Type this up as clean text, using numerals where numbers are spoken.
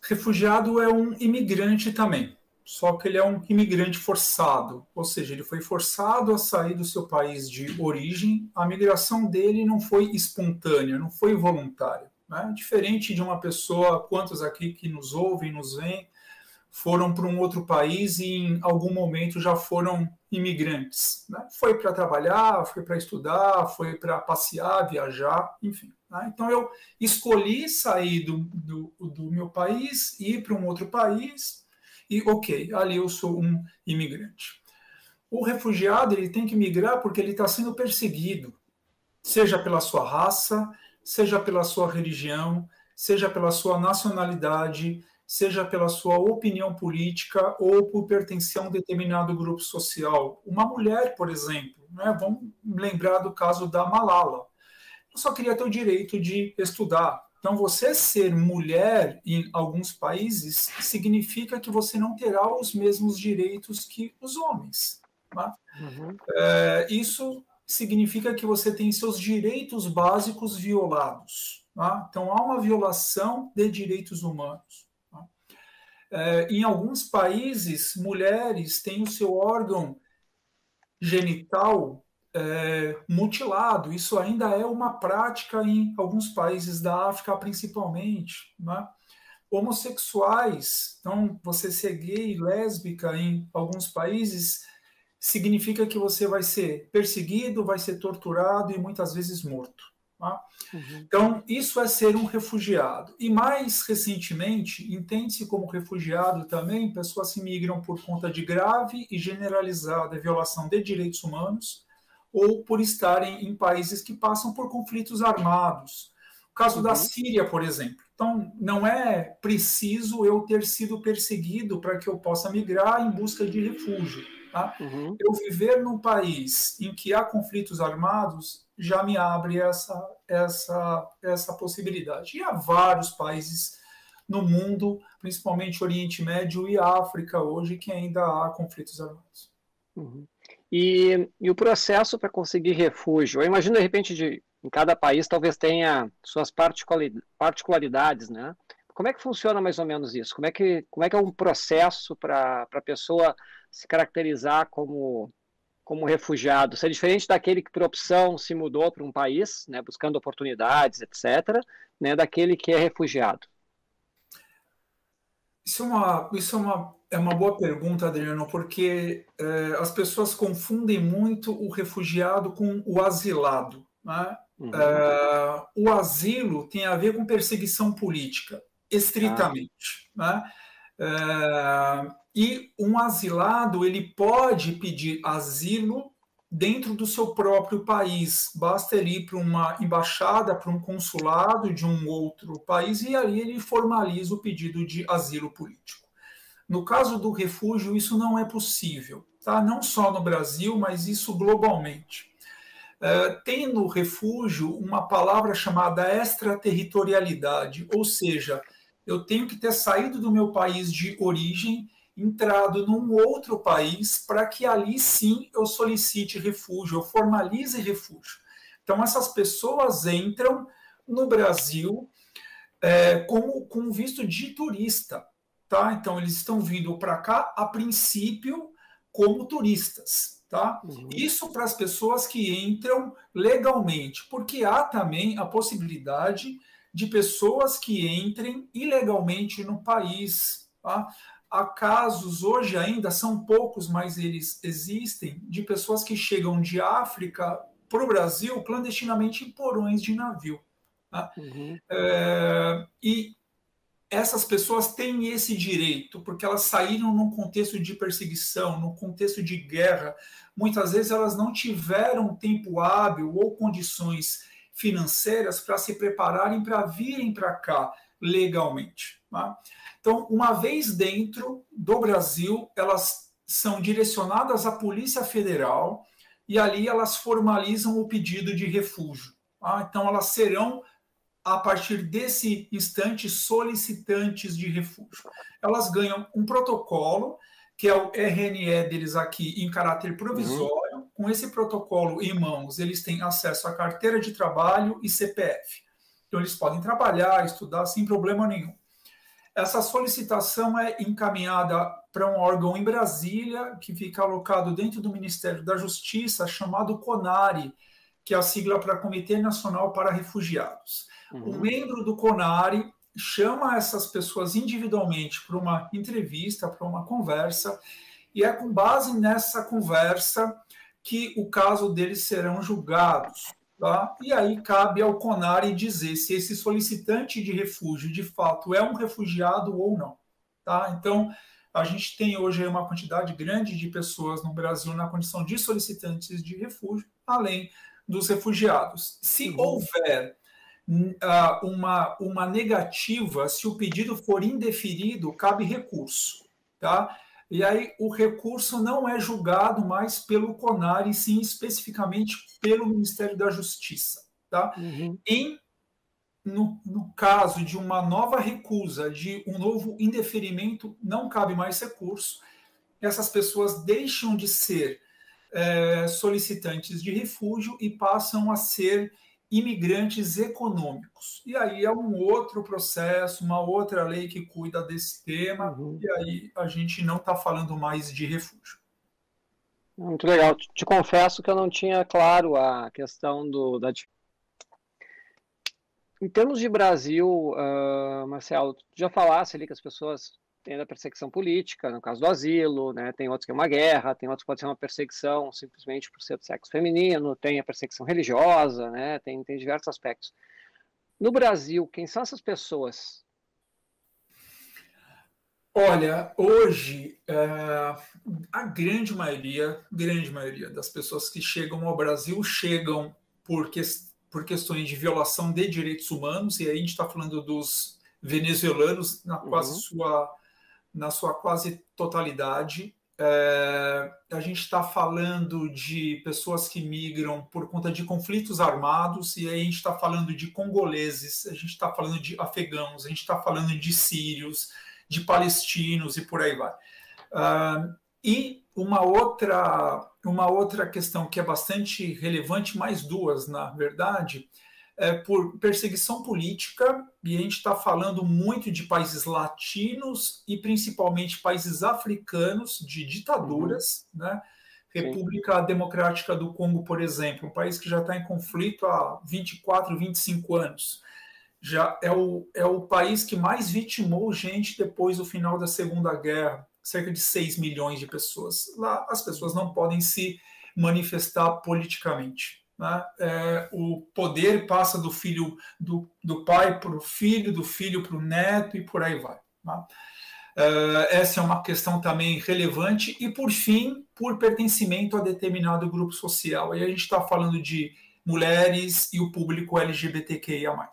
Refugiado é um imigrante também, só que ele é um imigrante forçado, ou seja, ele foi forçado a sair do seu país de origem, a migração dele não foi espontânea, não foi voluntária. Né? Diferente de uma pessoa, quantos aqui que nos ouvem, nos veem, foram para um outro país e em algum momento já foram imigrantes. Né? Foi para trabalhar, foi para estudar, foi para passear, viajar, enfim. Né? Então eu escolhi sair do meu país, ir para um outro país e, ok, ali eu sou um imigrante. O refugiado ele tem que migrar porque ele está sendo perseguido, seja pela sua raça, seja pela sua religião, seja pela sua nacionalidade, seja pela sua opinião política ou por pertencer a um determinado grupo social. Uma mulher, por exemplo, né? Vamos lembrar do caso da Malala. Eu só queria ter o direito de estudar. Então, você ser mulher em alguns países significa que você não terá os mesmos direitos que os homens. Tá? Isso significa que você tem seus direitos básicos violados. Tá? Então, há uma violação de direitos humanos. Em alguns países, mulheres têm o seu órgão genital mutilado. Isso ainda é uma prática em alguns países da África, principalmente. Né? Homossexuais, então, você ser gay, lésbica em alguns países, significa que você vai ser perseguido, vai ser torturado e muitas vezes morto. Tá? Então, isso é ser um refugiado. E mais recentemente, entende-se como refugiado também pessoas que migram por conta de grave e generalizada violação de direitos humanos ou por estarem em países que passam por conflitos armados. O caso da Síria, por exemplo. Então, não é preciso eu ter sido perseguido para que eu possa migrar em busca de refúgio. Tá? Eu viver num país em que há conflitos armados já me abre essa possibilidade. E há vários países no mundo, principalmente Oriente Médio e África hoje, que ainda há conflitos armados. E o processo para conseguir refúgio? Eu imagino, de repente, em cada país talvez tenha suas particularidades, né? Como é que funciona mais ou menos isso? Como é que é um processo para a pessoa se caracterizar como refugiado? Isso é diferente daquele que, por opção, se mudou para um país, né, buscando oportunidades, etc., né, daquele que é refugiado? Isso é uma boa pergunta, Adriano, porque as pessoas confundem muito o refugiado com o asilado. Né? O asilo tem a ver com perseguição política, estritamente. Né? E um asilado ele pode pedir asilo dentro do seu próprio país. Basta ele ir para uma embaixada, para um consulado de um outro país e aí ele formaliza o pedido de asilo político. No caso do refúgio, isso não é possível, tá? Não só no Brasil, mas isso globalmente. Tem no refúgio uma palavra chamada extraterritorialidade, ou seja, eu tenho que ter saído do meu país de origem, entrado num outro país, para que ali sim eu solicite refúgio, eu formalize refúgio. Então, essas pessoas entram no Brasil com visto de turista. Tá? Então, eles estão vindo para cá, a princípio, como turistas. Tá? Isso para as pessoas que entram legalmente, porque há também a possibilidade de pessoas que entrem ilegalmente no país. Tá? Há casos, hoje ainda são poucos, mas eles existem, de pessoas que chegam de África para o Brasil clandestinamente em porões de navio. Tá? E essas pessoas têm esse direito, porque elas saíram num contexto de perseguição, num contexto de guerra. Muitas vezes elas não tiveram tempo hábil ou condições financeiras para se prepararem para virem para cá legalmente. Tá? Então, uma vez dentro do Brasil, elas são direcionadas à Polícia Federal e ali elas formalizam o pedido de refúgio. Tá? Então, elas serão, a partir desse instante, solicitantes de refúgio. Elas ganham um protocolo, que é o RNE deles aqui em caráter provisório. Com esse protocolo em mãos, eles têm acesso à carteira de trabalho e CPF. Então, eles podem trabalhar, estudar sem problema nenhum. Essa solicitação é encaminhada para um órgão em Brasília, que fica alocado dentro do Ministério da Justiça, chamado CONARE, que é a sigla para Comitê Nacional para Refugiados. O membro do CONARE chama essas pessoas individualmente para uma entrevista, para uma conversa, e é com base nessa conversa que o caso deles serão julgados. Tá? E aí cabe ao CONARE dizer se esse solicitante de refúgio, de fato, é um refugiado ou não. Tá? Então, a gente tem hoje uma quantidade grande de pessoas no Brasil na condição de solicitantes de refúgio, além dos refugiados. Se houver uma negativa, se o pedido for indeferido, cabe recurso. Tá? E aí o recurso não é julgado mais pelo CONARE, sim especificamente pelo Ministério da Justiça. Tá? No caso de uma nova recusa, de um novo indeferimento, não cabe mais recurso. Essas pessoas deixam de ser solicitantes de refúgio e passam a ser imigrantes econômicos. E aí é um outro processo, uma outra lei que cuida desse tema, e aí a gente não está falando mais de refúgio. Muito legal. Te confesso que eu não tinha claro a questão Em termos de Brasil, Marcelo, tu já falasse ali que as pessoas têm a perseguição política, no caso do asilo, né? Tem outros que é uma guerra, tem outros que pode ser uma perseguição simplesmente por ser do sexo feminino, tem a perseguição religiosa, né? Tem diversos aspectos. No Brasil, quem são essas pessoas? Olha, hoje a grande maioria das pessoas que chegam ao Brasil chegam por questões de violação de direitos humanos, e aí a gente está falando dos venezuelanos na sua quase totalidade. A gente está falando de pessoas que migram por conta de conflitos armados, e aí a gente está falando de congoleses, a gente está falando de afegãos, a gente está falando de sírios, de palestinos e por aí vai. E uma outra questão que é bastante relevante, mais duas, na verdade, é por perseguição política, e a gente está falando muito de países latinos e principalmente países africanos de ditaduras, né? República Democrática do Congo, por exemplo, um país que já está em conflito há 24, 25 anos. Já é o país que mais vitimou gente depois do final da Segunda Guerra, cerca de 6 milhões de pessoas. Lá as pessoas não podem se manifestar politicamente. Né? O poder passa do filho do pai para o filho, do filho para o neto e por aí vai. Né? Essa é uma questão também relevante. E, por fim, por pertencimento a determinado grupo social. Aí a gente está falando de mulheres e o público LGBTQIA+.